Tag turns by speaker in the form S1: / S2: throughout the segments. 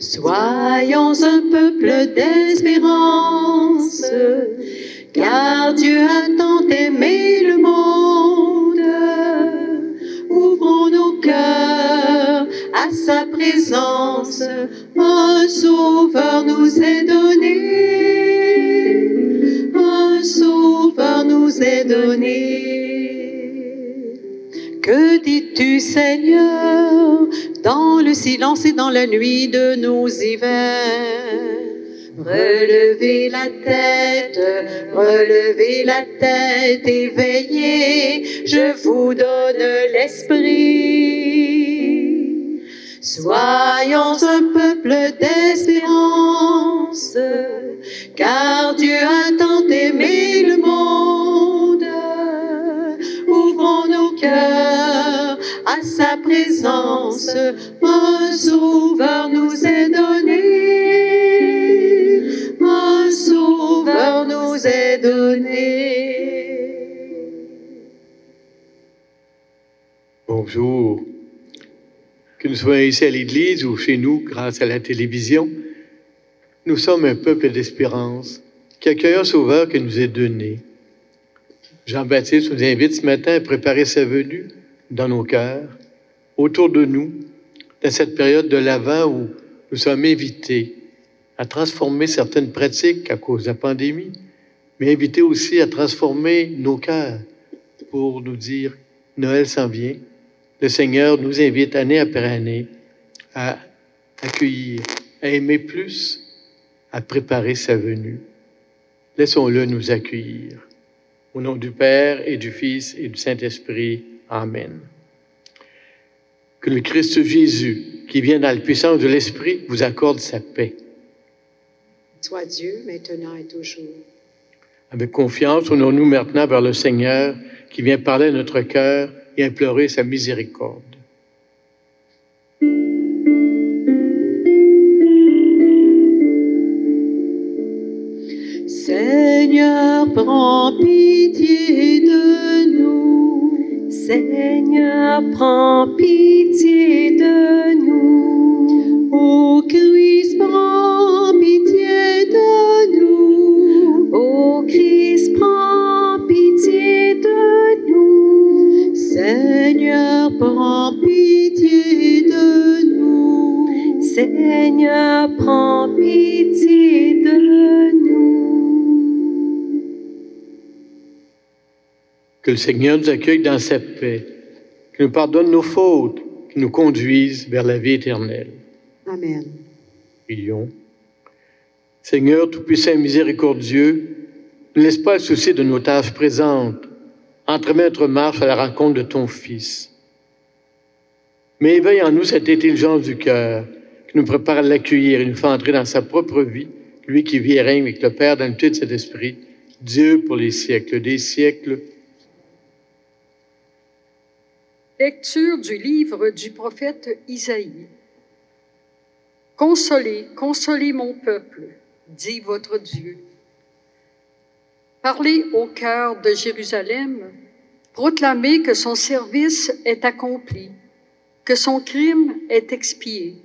S1: Soyons un peuple d'espérance, car Dieu a tant aimé le monde. Ouvrons nos cœurs à sa présence, un sauveur nous est donné, un sauveur nous est donné. Que dis-tu, Seigneur, dans le silence et dans la nuit de nos hivers? Relevez la tête, éveillez, je vous donne l'esprit. Soyons un peuple d'espérance, car Dieu a tant aimé le monde. Ouvrons nos cœurs à sa présence, un sauveur nous est donné, un sauveur nous est donné.
S2: Bonjour. Que nous soyons ici à l'Église ou chez nous grâce à la télévision, nous sommes un peuple d'espérance qui accueille un sauveur qui nous est donné. Jean-Baptiste nous invite ce matin à préparer sa venue dans nos cœurs, autour de nous, dans cette période de l'Avent où nous sommes invités à transformer certaines pratiques à cause de la pandémie, mais invités aussi à transformer nos cœurs pour nous dire « Noël s'en vient ». Le Seigneur nous invite année après année à accueillir, à aimer plus, à préparer sa venue. Laissons-le nous accueillir. Au nom du Père et du Fils et du Saint-Esprit. Amen. Que le Christ Jésus, qui vient dans la puissance de l'Esprit, vous accorde sa paix.
S1: Soit Dieu, maintenant et toujours.
S2: Avec confiance, tournons-nous maintenant vers le Seigneur, qui vient parler à notre cœur et implorer sa miséricorde.
S1: Seigneur, prends pitié de nous. Seigneur, prends pitié de nous. Ô Christ, prends pitié de nous. Ô Christ, prends pitié de nous. Seigneur, prends pitié de nous. Seigneur, prends pitié de nous.
S2: Que le Seigneur nous accueille dans sa paix, qu'il nous pardonne nos fautes, qu'il nous conduise vers la vie éternelle.
S1: Amen.
S2: Prions. Seigneur tout-puissant et miséricordieux, ne laisse pas le souci de nos tâches présentes, entremets notre marche à la rencontre de ton Fils. Mais éveille en nous cette intelligence du cœur qui nous prépare à l'accueillir et nous fait entrer dans sa propre vie, lui qui vit et règne avec le Père dans l'unité de cet esprit, Dieu pour les siècles des siècles.
S3: Lecture du livre du prophète Isaïe. Consolez, consolez mon peuple, dit votre Dieu. Parlez au cœur de Jérusalem, proclamez que son service est accompli, que son crime est expié,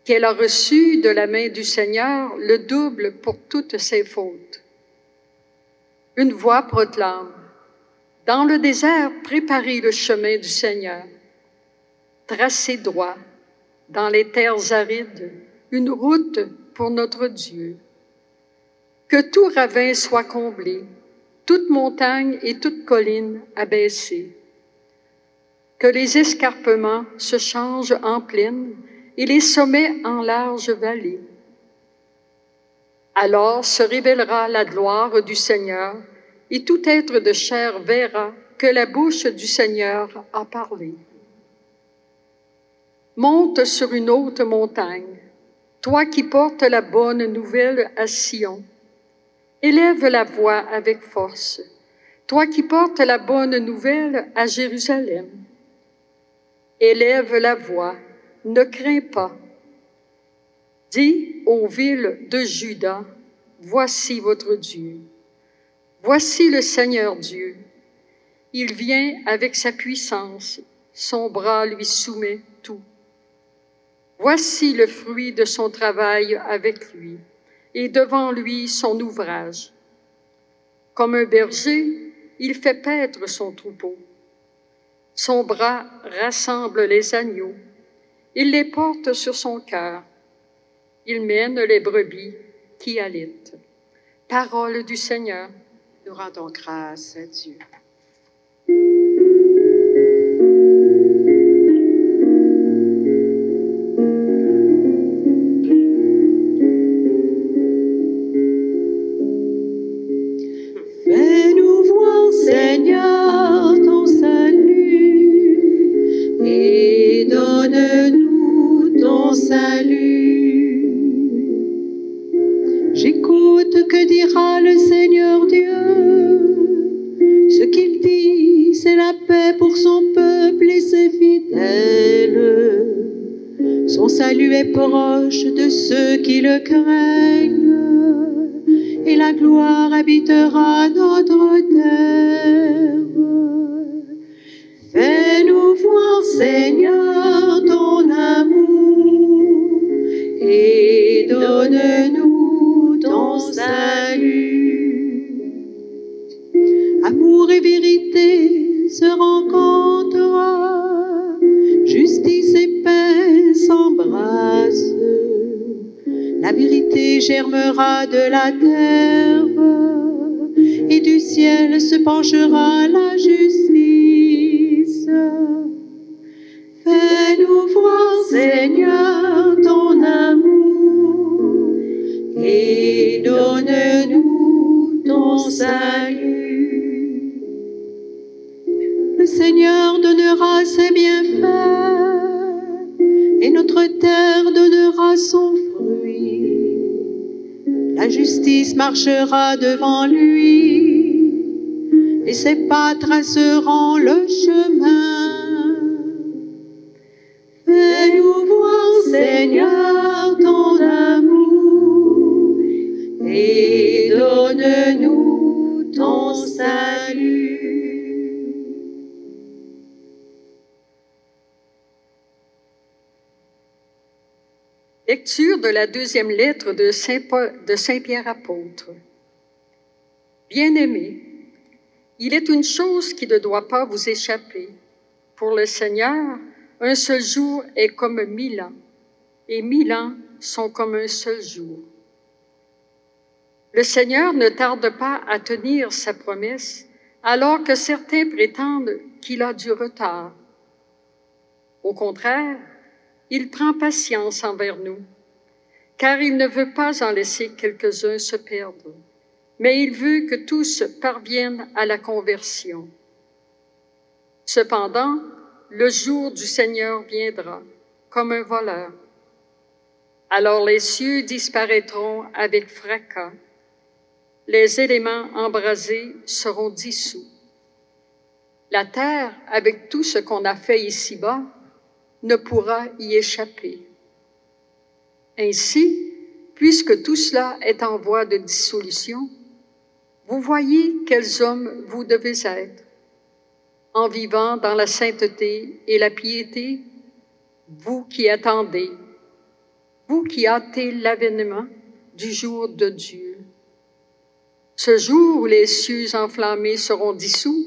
S3: qu'elle a reçu de la main du Seigneur le double pour toutes ses fautes. Une voix proclame: dans le désert, préparez le chemin du Seigneur. Tracez droit, dans les terres arides, une route pour notre Dieu. Que tout ravin soit comblé, toute montagne et toute colline abaissée. Que les escarpements se changent en plaines et les sommets en larges vallées. Alors se révélera la gloire du Seigneur, et tout être de chair verra que la bouche du Seigneur a parlé. Monte sur une haute montagne, toi qui portes la bonne nouvelle à Sion. Élève la voix avec force, toi qui portes la bonne nouvelle à Jérusalem. Élève la voix, ne crains pas. Dis aux villes de Juda, voici votre Dieu. Voici le Seigneur Dieu. Il vient avec sa puissance, son bras lui soumet tout. Voici le fruit de son travail avec lui, et devant lui son ouvrage. Comme un berger, il fait paître son troupeau. Son bras rassemble les agneaux. Il les porte sur son cœur. Il mène les brebis qui alitent. Parole du Seigneur.
S1: Nous rendons grâce à Dieu. Fais-nous voir, Seigneur, ton salut, et donne-nous ton salut. J'écoute que dira le Seigneur Dieu. Ce qu'il dit, c'est la paix pour son peuple et ses fidèles. Son salut est proche de ceux qui le craignent, et la gloire habitera notre terre. Fais-nous voir, Seigneur, ton amour, et donne-nous ton salut. Amour et vérité se rencontrent, justice et paix s'embrassent. La vérité germera de la terre, et du ciel se penchera la justice. Fais-nous voir, Seigneur, ton amour, et donne-nous ton salut. Le Seigneur donnera ses bienfaits, et notre terre donnera son fruit. La justice marchera devant lui, et ses pas traceront le chemin. Fais-nous voir, Seigneur, ton amour, et donne-nous ton salut.
S3: Lecture de la deuxième lettre de Saint Pierre apôtre. Bien-aimés, il est une chose qui ne doit pas vous échapper. Pour le Seigneur, un seul jour est comme 1000 ans, et 1000 ans sont comme un seul jour. Le Seigneur ne tarde pas à tenir sa promesse, alors que certains prétendent qu'il a du retard. Au contraire, il prend patience envers nous, car il ne veut pas en laisser quelques-uns se perdre, mais il veut que tous parviennent à la conversion. Cependant, le jour du Seigneur viendra comme un voleur. Alors les cieux disparaîtront avec fracas, les éléments embrasés seront dissous. La terre, avec tout ce qu'on a fait ici-bas, ne pourra y échapper. Ainsi, puisque tout cela est en voie de dissolution, vous voyez quels hommes vous devez être, en vivant dans la sainteté et la piété, vous qui attendez, vous qui hâtez l'avènement du jour de Dieu. Ce jour où les cieux enflammés seront dissous,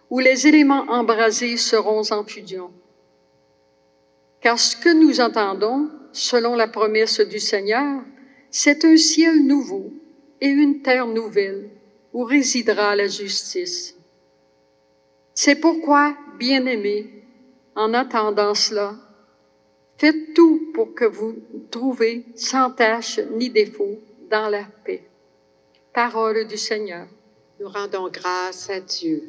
S3: où les éléments embrasés seront en fusion. Car ce que nous entendons, selon la promesse du Seigneur, c'est un ciel nouveau et une terre nouvelle où résidera la justice. C'est pourquoi, bien-aimés, en attendant cela, faites tout pour que vous trouviez sans tache ni défaut dans la paix. Parole du Seigneur.
S1: Nous rendons grâce à Dieu.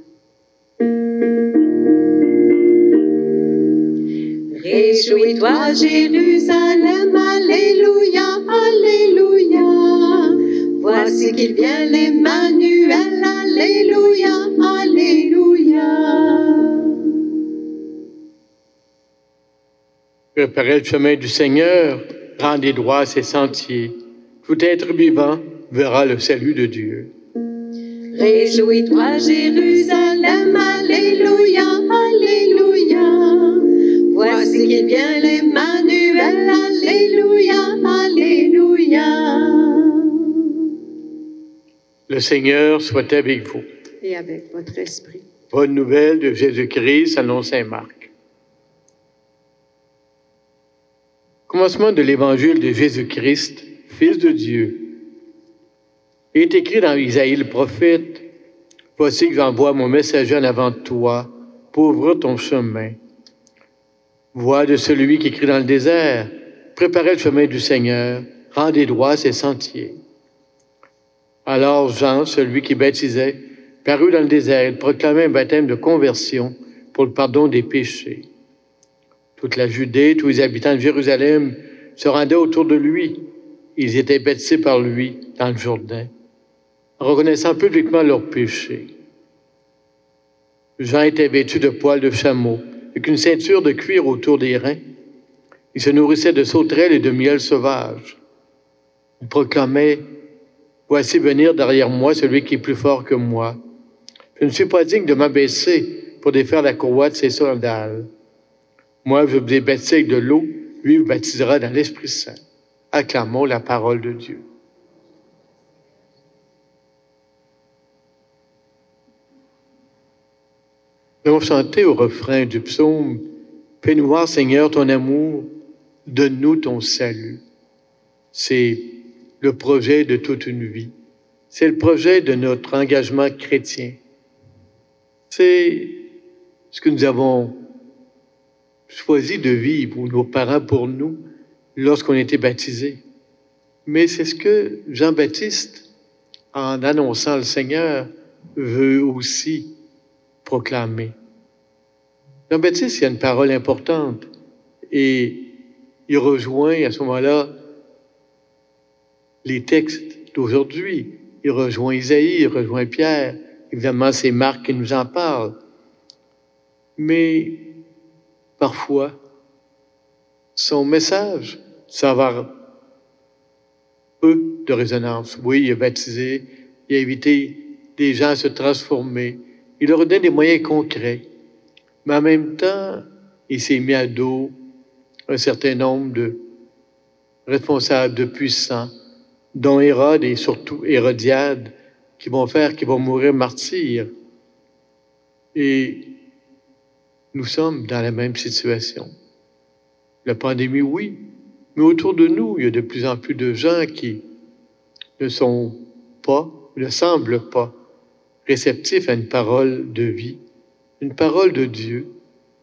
S1: Réjouis-toi, Jérusalem, alléluia, alléluia. Voici qu'il vient l'Emmanuel, alléluia, alléluia.
S2: Préparez le chemin du Seigneur, rendez droit ses sentiers. Tout être vivant verra le salut de Dieu.
S1: Réjouis-toi, Jérusalem, alléluia, alléluia. Voici qu'il vient l'Emmanuel, Alléluia, Alléluia.
S2: Le Seigneur soit avec vous.
S1: Et avec votre esprit.
S2: Bonne nouvelle de Jésus-Christ selon saint Marc. Commencement de l'évangile de Jésus-Christ, Fils de Dieu. Il est écrit dans Isaïe le prophète, « Voici que j'envoie mon messager en avant de toi pour ouvrir ton chemin. Voix de celui qui crie dans le désert, préparez le chemin du Seigneur, rendez droit ses sentiers. » Alors Jean, celui qui baptisait, parut dans le désert et proclamait un baptême de conversion pour le pardon des péchés. Toute la Judée, tous les habitants de Jérusalem se rendaient autour de lui. Ils étaient baptisés par lui dans le Jourdain, en reconnaissant publiquement leurs péchés. Jean était vêtu de poils de chameau, avec une ceinture de cuir autour des reins. Il se nourrissait de sauterelles et de miel sauvage. Il proclamait, « Voici venir derrière moi celui qui est plus fort que moi. Je ne suis pas digne de m'abaisser pour défaire la courroie de ses sandales. Moi, je vous ai baptisé avec de l'eau, lui vous baptisera dans l'Esprit Saint. » Acclamons la parole de Dieu. Nous allons chanter au refrain du psaume « Fais-nous voir, Seigneur, ton amour, donne-nous ton salut. » C'est le projet de toute une vie. C'est le projet de notre engagement chrétien. C'est ce que nous avons choisi de vivre, ou nos parents pour nous, lorsqu'on était baptisés. Mais c'est ce que Jean-Baptiste, en annonçant le Seigneur, veut aussi proclamer. Jean-Baptiste, il y a une parole importante et il rejoint à ce moment-là les textes d'aujourd'hui. Il rejoint Isaïe, il rejoint Pierre. Évidemment, c'est Marc qui nous en parle. Mais parfois, son message, ça va avoir peu de résonance. Oui, il a baptisé, il a invité des gens à se transformer. Il leur donne des moyens concrets. Mais en même temps, il s'est mis à dos un certain nombre de responsables, de puissants, dont Hérode et surtout Hérodiade, qui vont mourir martyrs. Et nous sommes dans la même situation. La pandémie, oui, mais autour de nous, il y a de plus en plus de gens qui ne semblent pas réceptifs à une parole de vie, une parole de Dieu.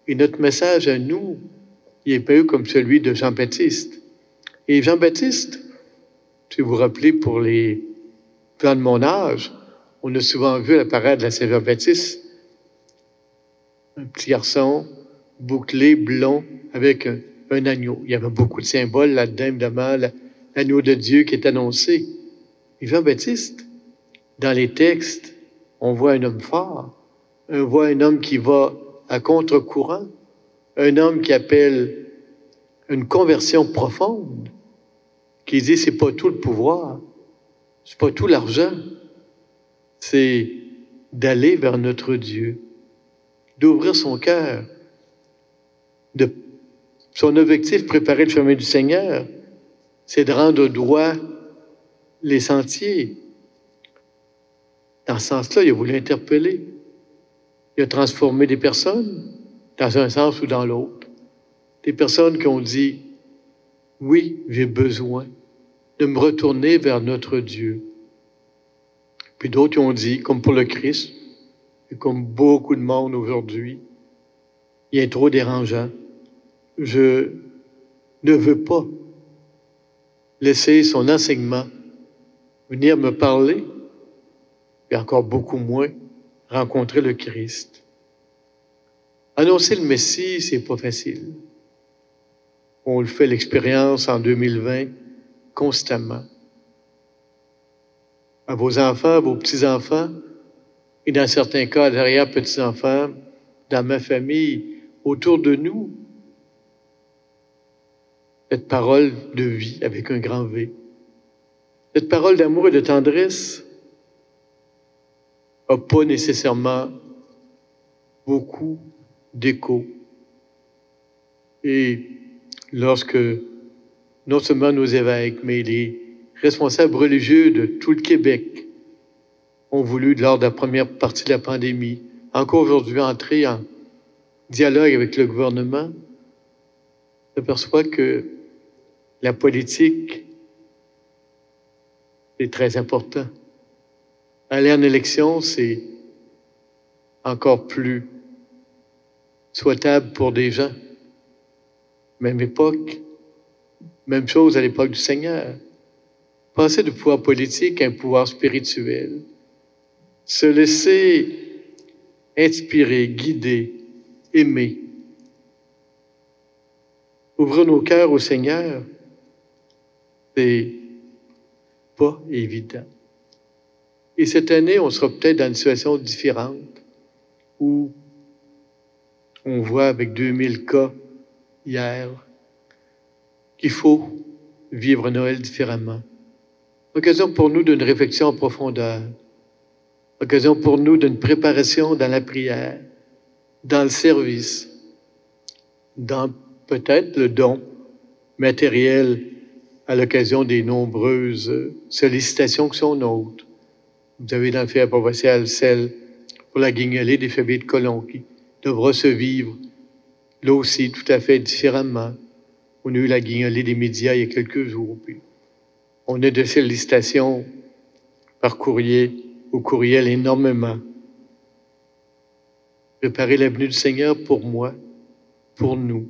S2: Et notre message à nous, il est pas eu comme celui de Jean-Baptiste. Et Jean-Baptiste, si vous vous rappelez, pour les gens de mon âge, on a souvent vu la parade de la Saint-Jean-Baptiste. Un petit garçon, bouclé, blond, avec un agneau. Il y avait beaucoup de symboles là-dedans, évidemment, l'agneau de Dieu qui est annoncé. Et Jean-Baptiste, dans les textes, on voit un homme fort, on voit un homme qui va à contre-courant, un homme qui appelle une conversion profonde, qui dit c'est pas tout le pouvoir, c'est pas tout l'argent, c'est d'aller vers notre Dieu, d'ouvrir son cœur, de son objectif, préparer le chemin du Seigneur, c'est de rendre droit les sentiers. Dans ce sens-là, il a voulu interpeller. Il a transformé des personnes dans un sens ou dans l'autre. Des personnes qui ont dit, oui, j'ai besoin de me retourner vers notre Dieu. Puis d'autres qui ont dit, comme pour le Christ, et comme beaucoup de monde aujourd'hui, il est trop dérangeant. Je ne veux pas laisser son enseignement venir me parler, et encore beaucoup moins rencontrer le Christ. Annoncer le Messie, c'est pas facile. On le fait l'expérience en 2020 constamment. À vos enfants, à vos petits-enfants, et dans certains cas, à l'arrière-petits-enfants, dans ma famille, autour de nous, cette parole de vie avec un grand V, cette parole d'amour et de tendresse n'a pas nécessairement beaucoup d'écho. Et lorsque non seulement nos évêques, mais les responsables religieux de tout le Québec ont voulu, lors de la première partie de la pandémie, encore aujourd'hui entrer en dialogue avec le gouvernement, on s'aperçoit que la politique est très important. Aller en élection, c'est encore plus souhaitable pour des gens. Même époque, même chose à l'époque du Seigneur. Passer du pouvoir politique à un pouvoir spirituel. Se laisser inspirer, guider, aimer. Ouvrir nos cœurs au Seigneur, c'est pas évident. Et cette année, on sera peut-être dans une situation différente où on voit avec 2000 cas hier qu'il faut vivre Noël différemment. Occasion pour nous d'une réflexion en profondeur. Occasion pour nous d'une préparation dans la prière, dans le service, dans peut-être le don matériel à l'occasion des nombreuses sollicitations qui sont nôtres. Vous avez dans le fait paroissial celle pour la guignolée des familles de colons qui devra se vivre là aussi tout à fait différemment. On a eu la guignolée des médias il y a quelques jours. Puis on a de sollicitations par courrier ou courriel énormément. Préparer la venue du Seigneur pour moi, pour nous.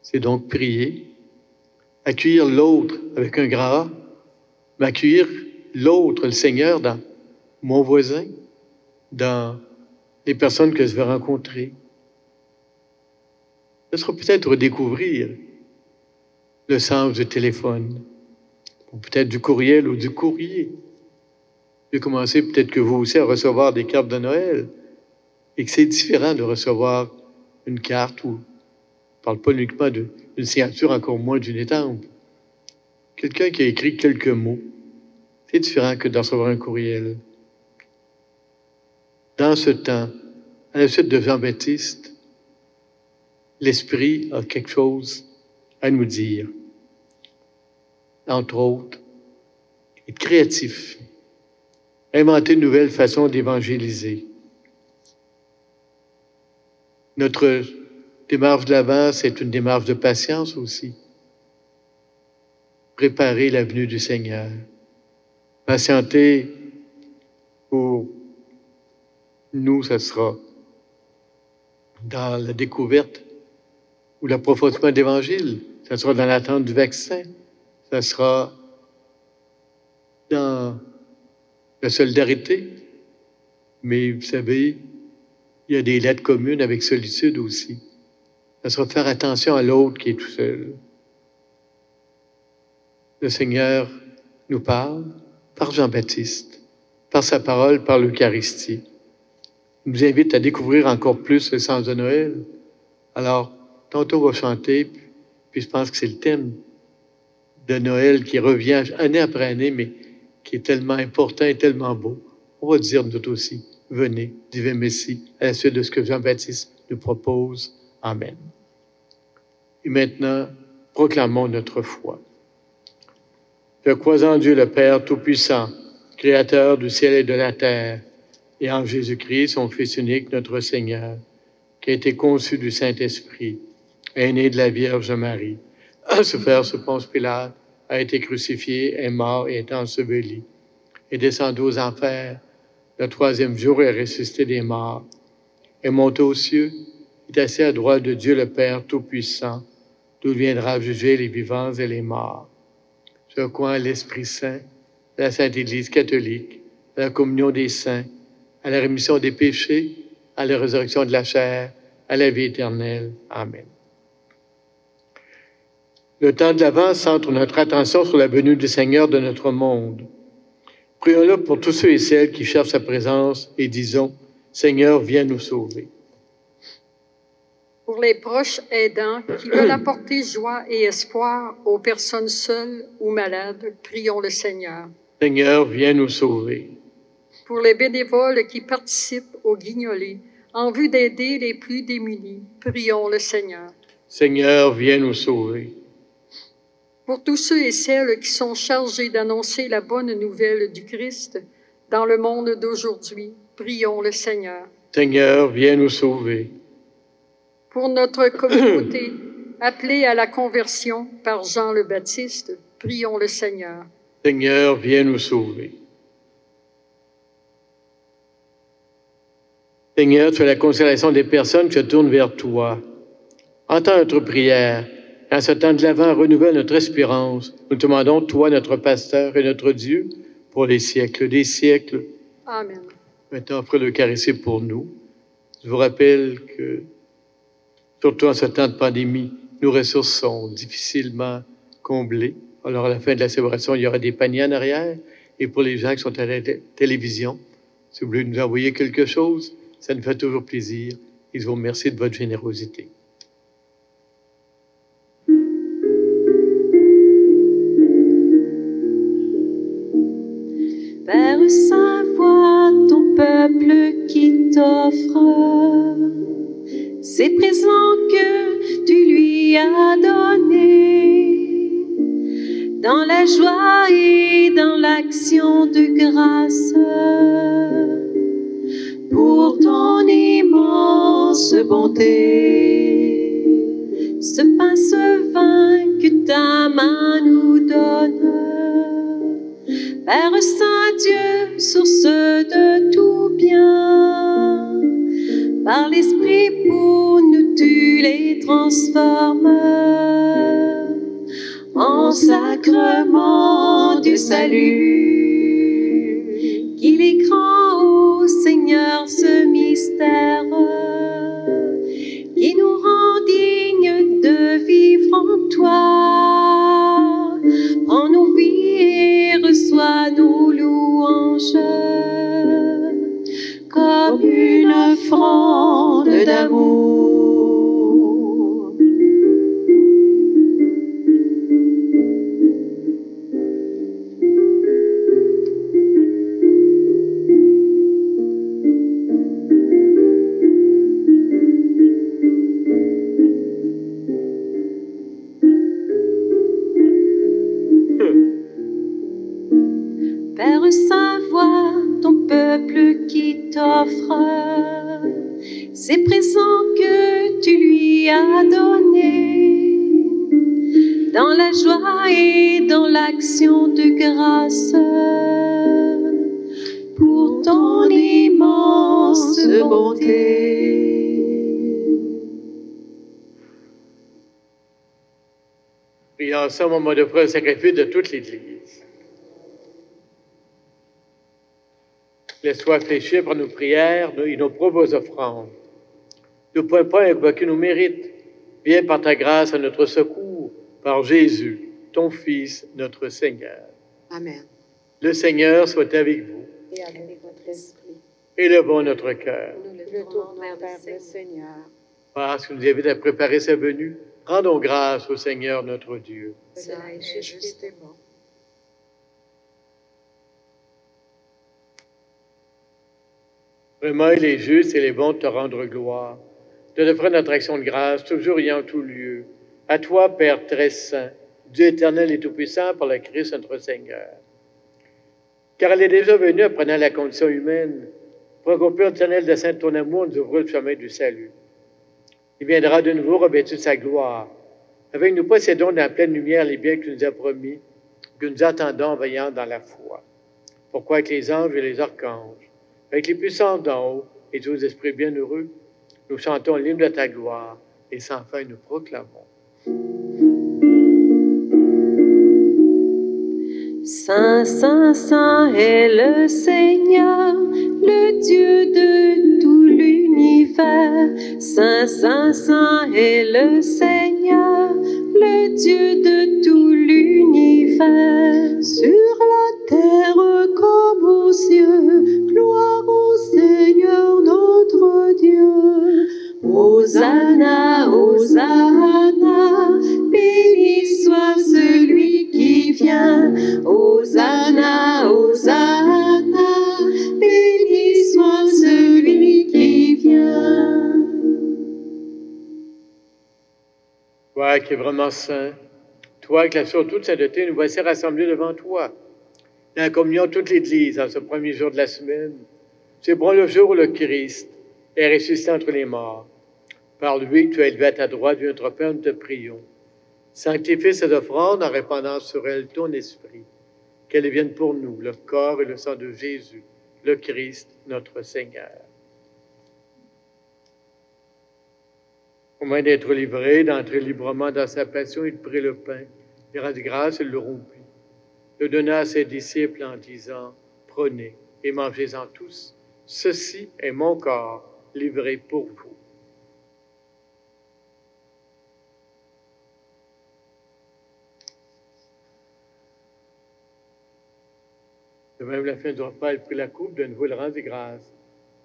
S2: C'est donc prier, accueillir l'autre avec un grand A, mais accueillir l'autre, le Seigneur, dans mon voisin, dans les personnes que je vais rencontrer. Ce sera peut-être redécouvrir le sens du téléphone, ou peut-être du courriel ou du courrier. J'ai commencé peut-être que vous aussi à recevoir des cartes de Noël et que c'est différent de recevoir une carte où on ne parle pas uniquement d'une signature, encore moins d'une étampe. Quelqu'un qui a écrit quelques mots, c'est différent que de recevoir un courriel. Dans ce temps, à la suite de Jean-Baptiste, l'Esprit a quelque chose à nous dire. Entre autres, être créatif, inventer une nouvelle façon d'évangéliser. Notre démarche de l'Avent, c'est une démarche de patience aussi. Préparer la venue du Seigneur. Patienter pour nous, ce sera dans la découverte ou l'approfondissement de l'Évangile. Ce sera dans l'attente du vaccin. Ce sera dans la solidarité. Mais vous savez, il y a des lettres communes avec solitude aussi. Ce sera faire attention à l'autre qui est tout seul. Le Seigneur nous parle par Jean-Baptiste, par sa parole, par l'Eucharistie. Il nous invite à découvrir encore plus le sens de Noël. Alors, tantôt on va chanter, puis je pense que c'est le thème de Noël qui revient année après année, mais qui est tellement important et tellement beau. On va dire nous aussi, venez, divin Messie, à la suite de ce que Jean-Baptiste nous propose. Amen. Et maintenant, proclamons notre foi. Je crois en Dieu le Père Tout-Puissant, Créateur du ciel et de la terre, et en Jésus-Christ, son Fils unique, notre Seigneur, qui a été conçu du Saint-Esprit, est né de la Vierge Marie, a souffert sous Ponce Pilate, a été crucifié, est mort et est enseveli, est descendu aux enfers, le troisième jour est ressuscité des morts, est monté aux cieux, est assis à droite de Dieu le Père Tout-Puissant, d'où viendra juger les vivants et les morts. Je crois à l'Esprit Saint, à la Sainte Église catholique, à la communion des saints, à la rémission des péchés, à la résurrection de la chair, à la vie éternelle. Amen. Le temps de l'Avent centre notre attention sur la venue du Seigneur de notre monde. Prions-le pour tous ceux et celles qui cherchent sa présence et disons, Seigneur, viens nous sauver.
S3: Pour les proches aidants qui veulent apporter joie et espoir aux personnes seules ou malades, prions le Seigneur.
S2: Seigneur, viens nous sauver.
S3: Pour les bénévoles qui participent aux guignolées, en vue d'aider les plus démunis, prions le Seigneur.
S2: Seigneur, viens nous sauver.
S3: Pour tous ceux et celles qui sont chargés d'annoncer la bonne nouvelle du Christ dans le monde d'aujourd'hui, prions le Seigneur.
S2: Seigneur, viens nous sauver.
S3: Pour notre communauté appelée à la conversion par Jean le Baptiste, prions le Seigneur.
S2: Seigneur, viens nous sauver. Seigneur, tu es la consolation des personnes qui se tournent vers toi. Entends notre prière. En ce temps de l'Avent, renouvelle notre espérance. Nous te demandons, toi, notre pasteur et notre Dieu, pour les siècles des siècles.
S3: Amen.
S2: Maintenant, offre l'Eucharistie pour nous. Je vous rappelle que, surtout en ce temps de pandémie, nos ressources sont difficilement comblées. Alors, à la fin de la célébration, il y aura des paniers en arrière. Et pour les gens qui sont à la télévision, si vous voulez nous envoyer quelque chose, ça nous fait toujours plaisir. Et je vous remercie de votre générosité.
S1: Père Saint, vois ton peuple qui t'offre ces présents que tu lui as donnés, dans la joie et dans l'action de grâce, pour ton immense bonté. Ce pain, ce vin que ta main nous donne, Père Saint-Dieu, source de tout bien, par l'Esprit pour nous tu les transformes en sacrement du salut. Qu'il est grand, ô Seigneur, ce mystère qui nous rend dignes de vivre en toi. Prends nos vies et reçois nos louanges comme une offrande d'amour. Père Saint, vois ton peuple qui t'offre ces présents que tu lui as donnés, dans la joie et dans l'action de grâce, pour ton immense bonté.
S2: Prions ensemble au moment d'offrir le sacrifice de toute l'Église. Laisse-toi fléchir par nos prières et nos propres offrandes. Ne point pas invoquer nos mérites. Viens par ta grâce à notre secours, par Jésus, ton Fils, notre Seigneur.
S4: Amen.
S2: Le Seigneur soit avec vous.
S4: Et avec votre esprit.
S2: Élevons notre cœur.
S4: Nous le tournons vers le Seigneur.
S2: Parce qu'il nous invite à préparer sa venue, rendons grâce au Seigneur notre Dieu.
S4: Cela est juste et bon.
S2: Vraiment, il est juste et il est bon de te rendre gloire, de te faire notre action de grâce, toujours et en tout lieu. À toi, Père très saint, Dieu éternel et tout-puissant, par le Christ notre Seigneur. Car elle est déjà venue, apprenant la condition humaine, pour accomplir éternel de saint ton amour, nous ouvrir le chemin du salut. Il viendra de nouveau revêtu de sa gloire. Avec nous possédons dans la pleine lumière les biens que tu nous as promis, que nous attendons en veillant dans la foi. Pourquoi avec les anges et les archanges, avec les puissances d'en haut et tous les esprits bienheureux, nous chantons l'hymne de ta gloire et sans fin nous proclamons.
S1: Saint, Saint, Saint est le Seigneur, le Dieu de tout l'univers. Saint, Saint, Saint est le Seigneur, le Dieu de tout l'univers. Sur la terre comme aux cieux, gloire au Seigneur notre Dieu. Hosanna, Hosanna, béni soit celui qui vient. Hosanna, Hosanna, béni soit celui qui vient.
S2: qui est vraiment saint, toi qui l'as sur toute sainteté, nous voici rassemblés devant toi, dans la communion de toute l'Église, en ce premier jour de la semaine. C'est pour le jour où le Christ est ressuscité entre les morts. Par lui que tu as élevé à ta droite, Dieu notre Père, nous te prions. Sanctifie ces offrandes en répandant sur elles ton esprit, qu'elles deviennent pour nous le corps et le sang de Jésus, le Christ, notre Seigneur. Au moins d'être livré, d'entrer librement dans sa passion, il prit le pain, il rendit grâce et le rompit, le donna à ses disciples en disant, « Prenez et mangez-en tous, ceci est mon corps livré pour vous. » De même, la fin du repas, il prit la coupe, de nouveau il rendit grâce,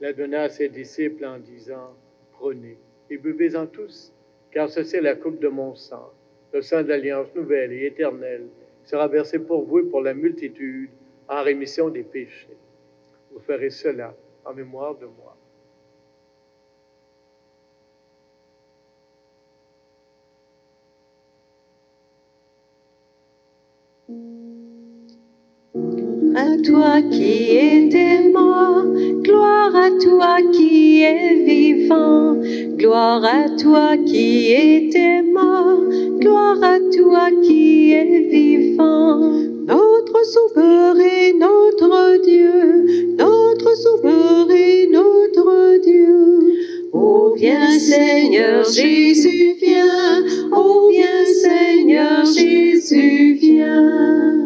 S2: la donna à ses disciples en disant, « Prenez et buvez-en tous, car ceci est la coupe de mon sang, le sang de l'alliance nouvelle et éternelle, qui sera versé pour vous et pour la multitude en rémission des péchés. Vous ferez cela en mémoire de moi. »
S1: À toi qui étais mort, gloire à toi qui es vivant, gloire à toi qui étais mort, gloire à toi qui es vivant. Notre Sauveur et notre Dieu, notre Sauveur et notre Dieu. Ô viens Seigneur Jésus, viens, ô viens Seigneur Jésus, viens.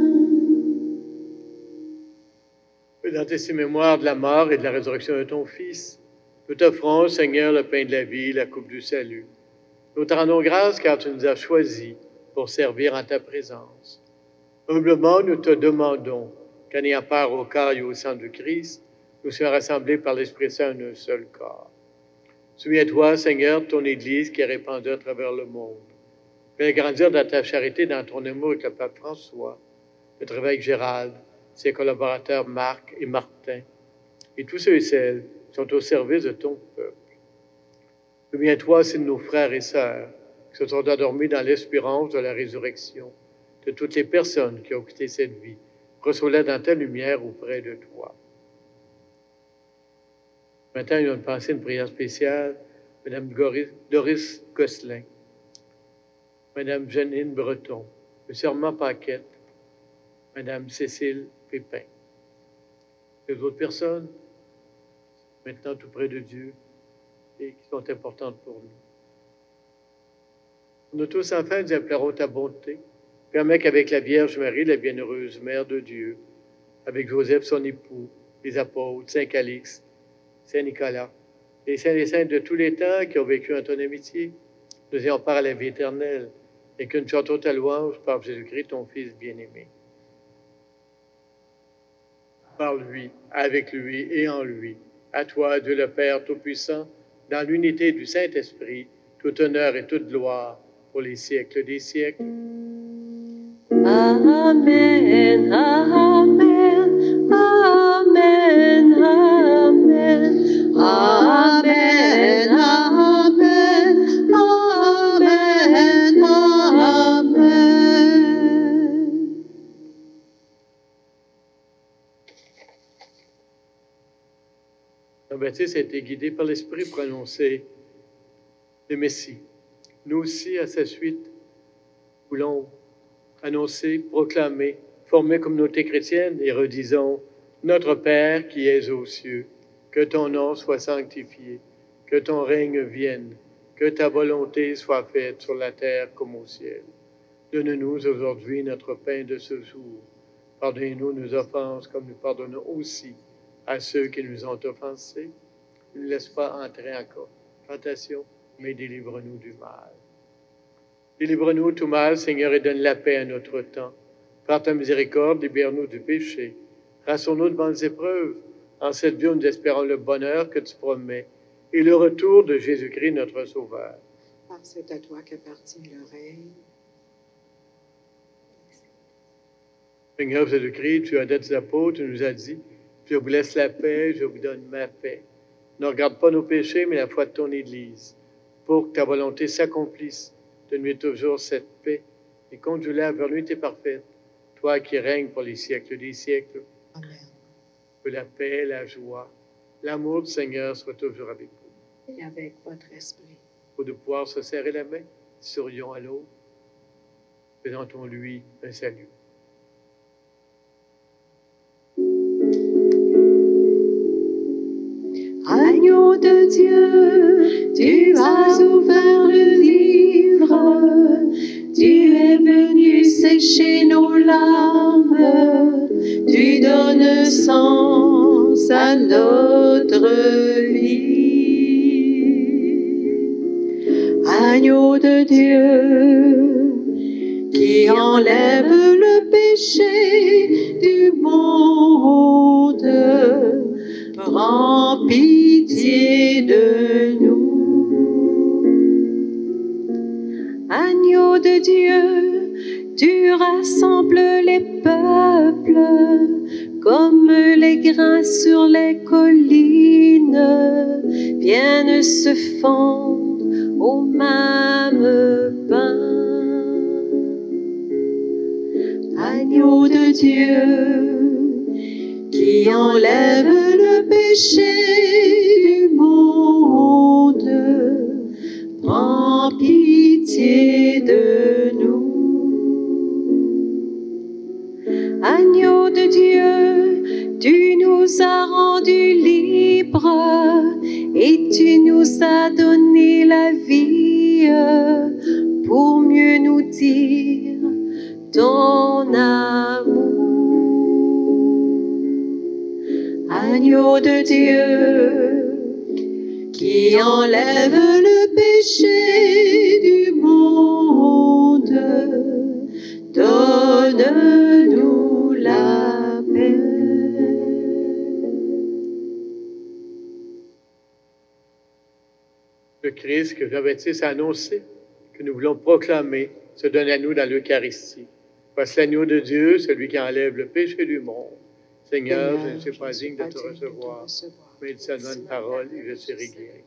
S2: Dans tes mémoires de la mort et de la résurrection de ton Fils, nous t'offrons, Seigneur, le pain de la vie, la coupe du salut. Nous te rendons grâce car tu nous as choisis pour servir en ta présence. Humblement, nous te demandons qu'en ayant part au corps et au sang du Christ, nous soyons rassemblés par l'Esprit Saint en un seul corps. Souviens-toi, Seigneur, de ton Église qui est répandue à travers le monde. Fais grandir dans ta charité, dans ton amour avec le pape François, notre évêque Gérald, ses collaborateurs Marc et Martin, et tous ceux et celles qui sont au service de ton peuple. Souviens-toi aussi de nos frères et sœurs qui se sont endormis dans l'espérance de la résurrection, de toutes les personnes qui ont quitté cette vie. Reçois-les dans ta lumière auprès de toi. Maintenant, il y a une pensée, une prière spéciale. Mme Doris Gosselin, Mme Janine Breton, M. Armand Paquette, Mme Cécile Pépin. Les autres personnes, maintenant tout près de Dieu, et qui sont importantes pour nous. Nous tous, enfin, nous implorons ta bonté. Permets qu'avec la Vierge Marie, la bienheureuse Mère de Dieu, avec Joseph, son époux, les apôtres, Saint Calixte, Saint Nicolas, les saints et saintes de tous les temps qui ont vécu en ton amitié, nous ayons part à la vie éternelle, et que nous chantons ta louange par Jésus-Christ, ton Fils bien-aimé. Par lui, avec lui et en lui, à toi, Dieu le Père Tout-Puissant, dans l'unité du Saint-Esprit, tout honneur et toute gloire pour les siècles des siècles.
S1: Amen, amen, amen, amen, amen, amen, amen, amen.
S2: Jean-Baptiste a été guidé par l'Esprit pour annoncer le Messie. Nous aussi, à sa suite, voulons annoncer, proclamer, former communauté chrétienne et redisons « Notre Père qui es aux cieux, que ton nom soit sanctifié, que ton règne vienne, que ta volonté soit faite sur la terre comme au ciel. Donne-nous aujourd'hui notre pain de ce jour. Pardonnez-nous nos offenses comme nous pardonnons aussi à ceux qui nous ont offensés. Ne nous laisse pas entrer en tentation, mais délivre-nous du mal. Délivre-nous tout mal, Seigneur, et donne la paix à notre temps. Par ta miséricorde, libère-nous du péché. Rassure-nous devant les épreuves. En cette vie, nous espérons le bonheur que tu promets et le retour de Jésus-Christ, notre Sauveur.
S4: Car c'est à toi qu'appartient le règne.
S2: Seigneur Jésus-Christ, tu as dit à tes apôtres, tu nous as dit, je vous laisse la paix, je vous donne ma paix. Ne regarde pas nos péchés, mais la foi de ton Église, pour que ta volonté s'accomplisse Donne-lui toujours cette paix et conduis-la vers l'unité parfaite, toi qui règnes pour les siècles des siècles.
S4: Amen.
S2: Que la paix, la joie, l'amour du Seigneur soit toujours avec vous.
S4: Et avec votre esprit.
S2: Pour de pouvoir se serrer la main, sourions à l'autre, présentons-lui un salut.
S1: Agneau de Dieu, tu as ouvert le livre, tu es venu sécher nos larmes, tu donnes sens à notre vie. Agneau de Dieu, qui enlève le péché du monde, prends pitié de nous. Agneau de Dieu, tu rassembles les peuples comme les grains sur les collines viennent se fondre au même pain. Agneau de Dieu, qui enlève le péché du monde, prends pitié de nous. Agneau de Dieu, tu nous as rendus libres et tu nous as donné la vie pour mieux nous dire ton amour. Agneau de Dieu, qui enlève le péché du monde, donne-nous la paix.
S2: Le Christ que Jean-Baptiste a annoncé, que nous voulons proclamer, se donne à nous dans l'Eucharistie. Voici l'agneau de Dieu, celui qui enlève le péché du monde. Seigneur, je ne suis pas digne de te recevoir, mais dis seulement une parole et je serai guéri.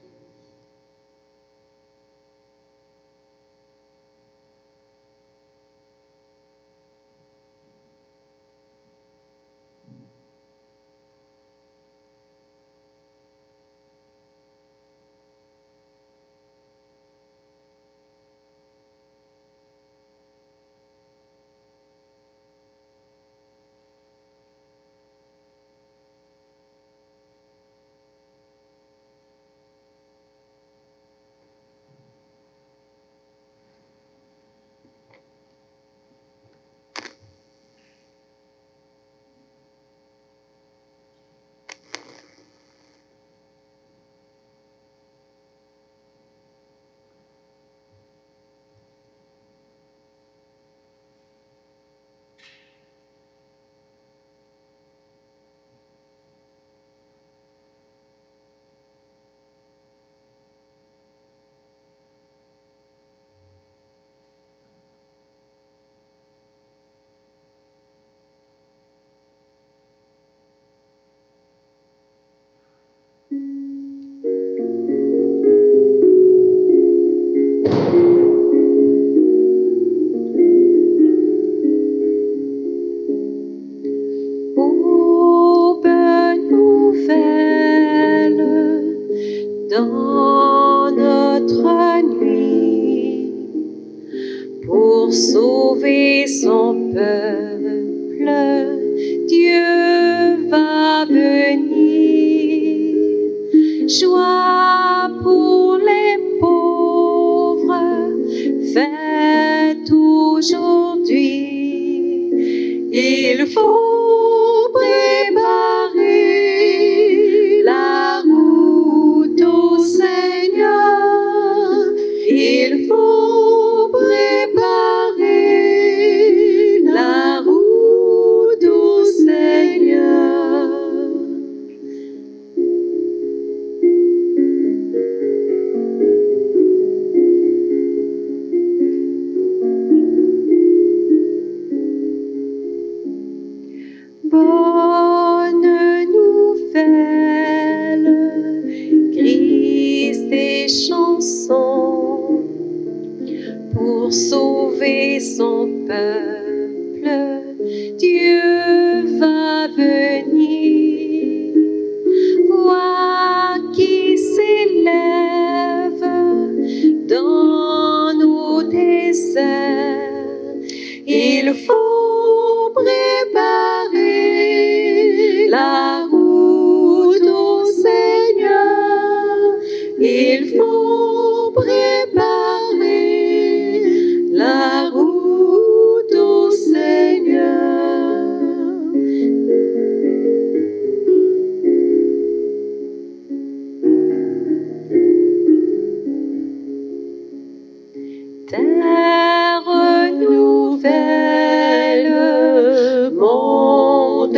S1: Dans notre nuit, pour sauver son peuple, Dieu va venir. Joie pour les pauvres, fête aujourd'hui. Il faut préparer la route au Seigneur. Il faut préparer la route au Seigneur. peuple, Dieu va venir. Voix qui s'élève dans nos déserts, il faut préparer la route au Seigneur. Il faut préparer la route au Seigneur. Terre nouvelle, monde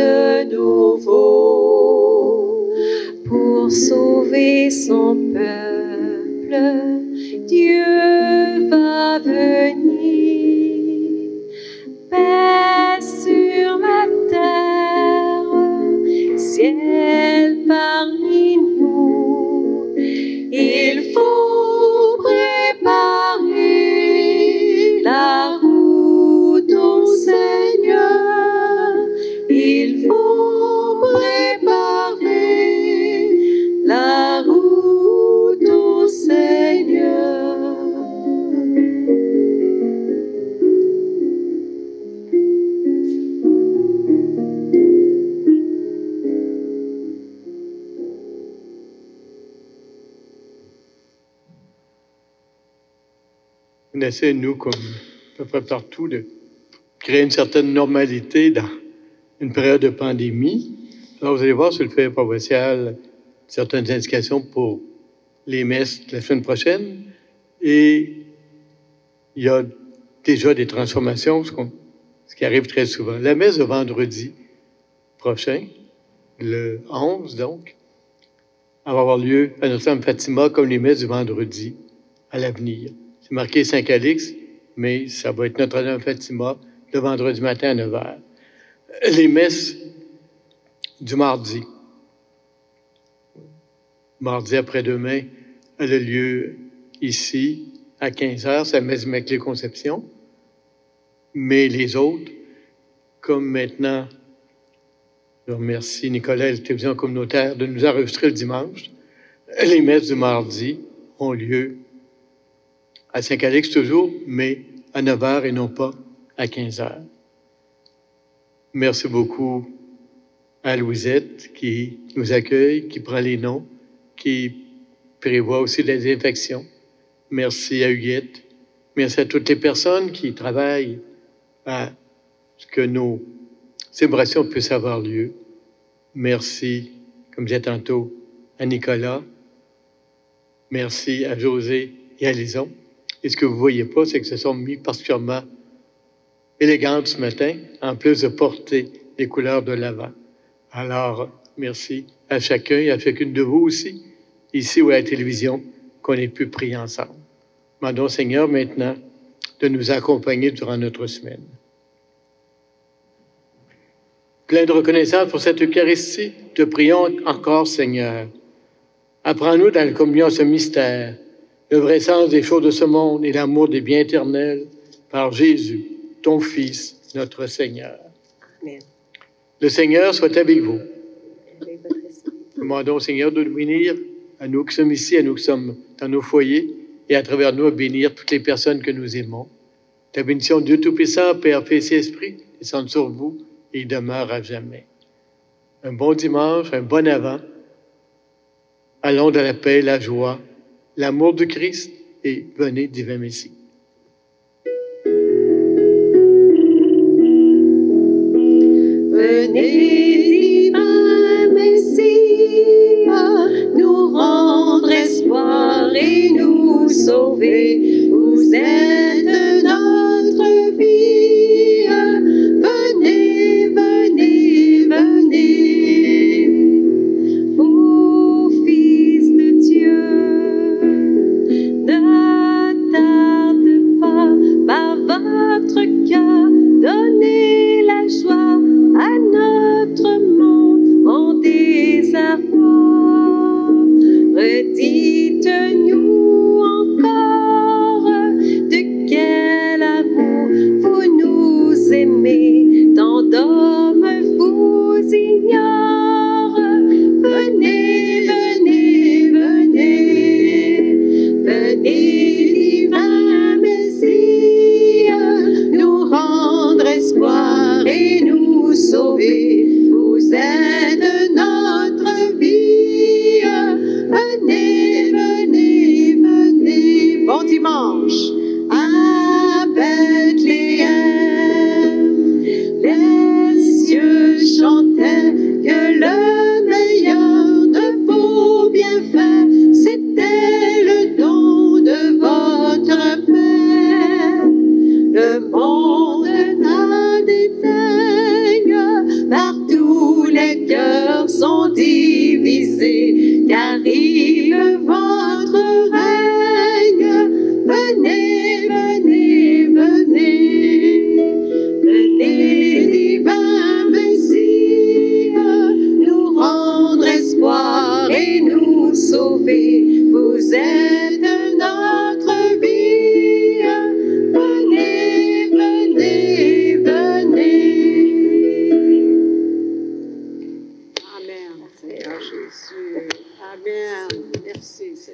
S1: nouveau, pour sauver son peuple, Dieu va venir. Paix sur la terre, ciel parmi nous, il faut préparer la route au Seigneur. Il faut préparer la route au Seigneur.
S2: On essaie, nous, comme à peu près partout, de créer une certaine normalité dans une période de pandémie. Alors, vous allez voir sur le fait paroissial certaines indications pour les messes la semaine prochaine. Et il y a déjà des transformations, ce qui arrive très souvent. La messe de vendredi prochain, le 11 donc, elle va avoir lieu à Notre-Dame Fatima comme les messes du vendredi à l'avenir. C'est marqué Saint-Calix, mais ça va être Notre-Dame Fatima le vendredi matin à 9h. Les messes du mardi. Mardi après-demain, elle a lieu ici à 15h, c'est la messe d'Immaculée Conception. Mais les autres, comme maintenant, je remercie Nicolas et la télévision communautaire de nous enregistrer le dimanche, les messes du mardi ont lieu à Saint-Calix toujours, mais à 9h et non pas à 15h. Merci beaucoup à Louisette qui nous accueille, qui prend les noms, qui prévoit aussi la désinfection. Merci à Huguette. Merci à toutes les personnes qui travaillent à ce que nos célébrations puissent avoir lieu. Merci, comme je disais tantôt, à Nicolas. Merci à José et à Lison. Et ce que vous ne voyez pas, c'est que se sont mis particulièrement élégantes ce matin, en plus de porter les couleurs de l'Avent. Alors, merci à chacun et à chacune de vous aussi, ici ou à la télévision, qu'on ait pu prier ensemble. Demandons au Seigneur maintenant de nous accompagner durant notre semaine. Plein de reconnaissance pour cette Eucharistie, te prions encore, Seigneur. Apprends-nous dans la communion ce mystère, le vrai sens des choses de ce monde et l'amour des biens éternels par Jésus, ton Fils, notre Seigneur.
S4: Amen.
S2: Le Seigneur soit avec vous.
S4: Avec votre esprit.
S2: Demandons au Seigneur de nous bénir, à nous qui sommes ici, à nous qui sommes dans nos foyers, et à travers nous à bénir toutes les personnes que nous aimons. La bénédiction de Dieu Tout-Puissant, Père, Fils et Esprit, descende sur vous et demeure à jamais. Un bon dimanche, un bon Avant. Allons dans la paix, la joie, l'amour du Christ et venez, divin Messie.
S1: Venez, divin Messie, nous rendre espoir et nous sauver. Vous êtes notre vie. Venez, venez, venez. Ô Fils de Dieu, ne tarde pas par votre cœur, donnez la joie à notre monde en désarroi. Redites-nous encore de brisés, qu'arrive votre règne. Venez, venez, venez, venez, divin Messie, nous rendre espoir et nous sauver. Vous êtes notre vie. Venez, venez, venez. Amen, Seigneur Jésus. Amen. Merci, Seigneur.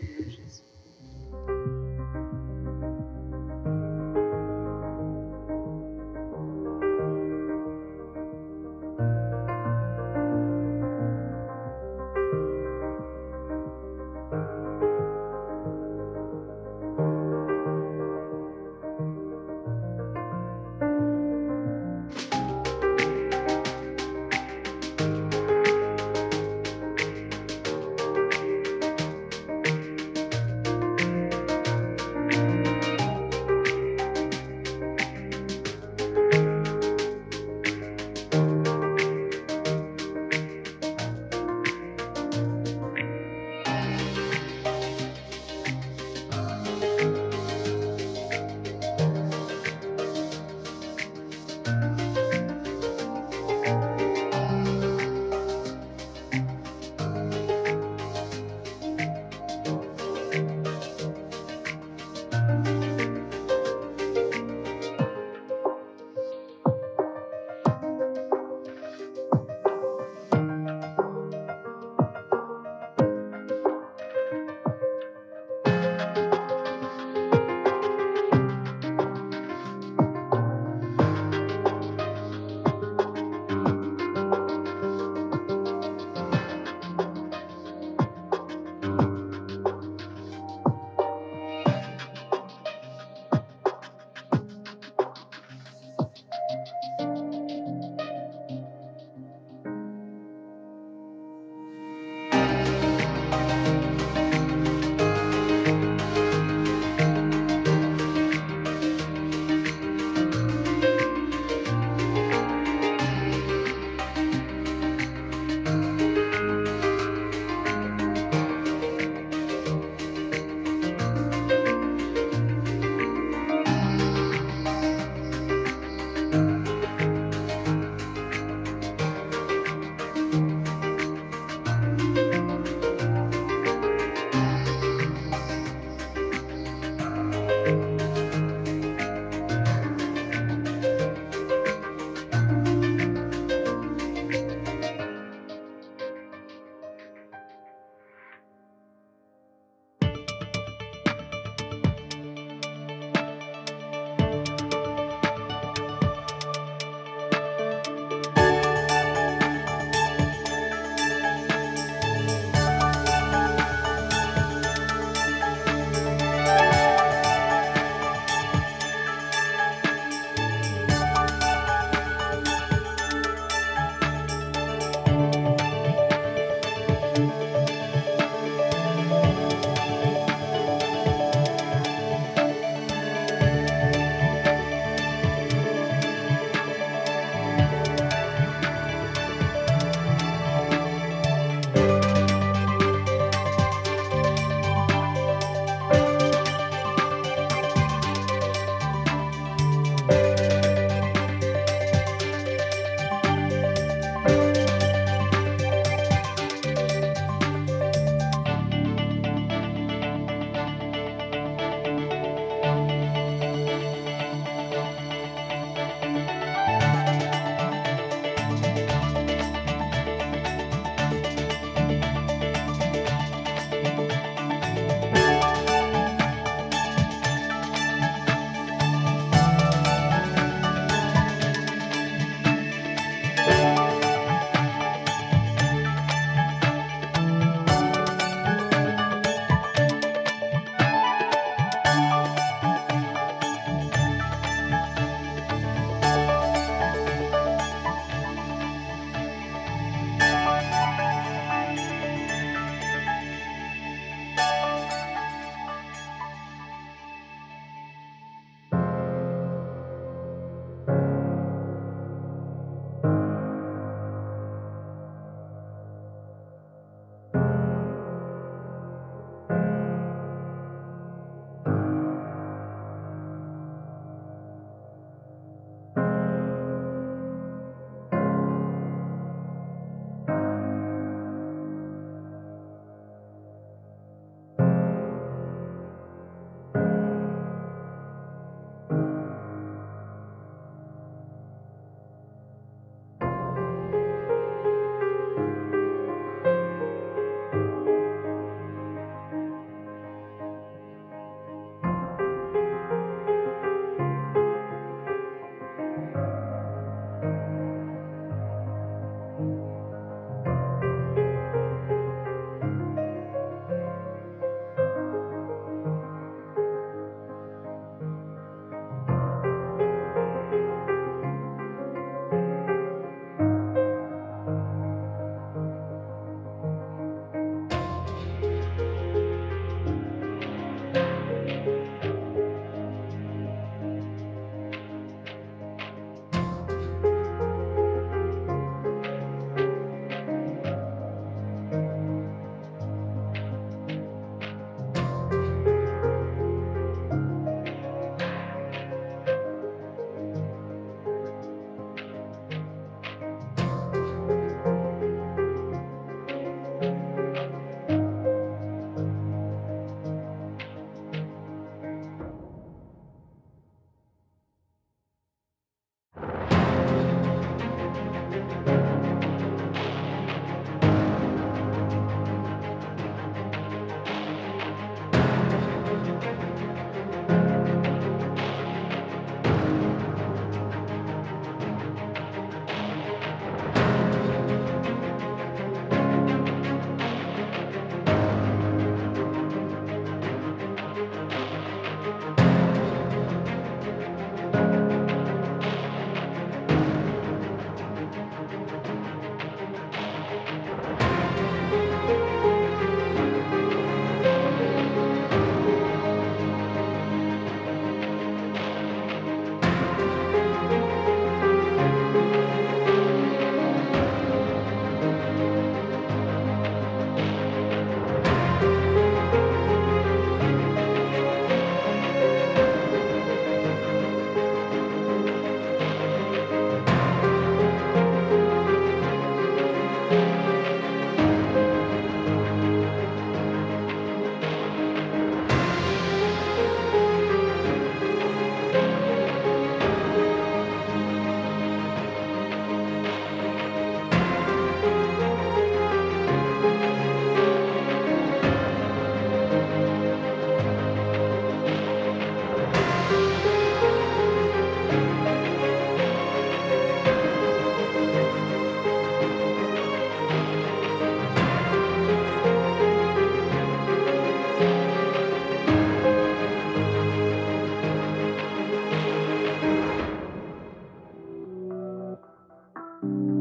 S3: Amen.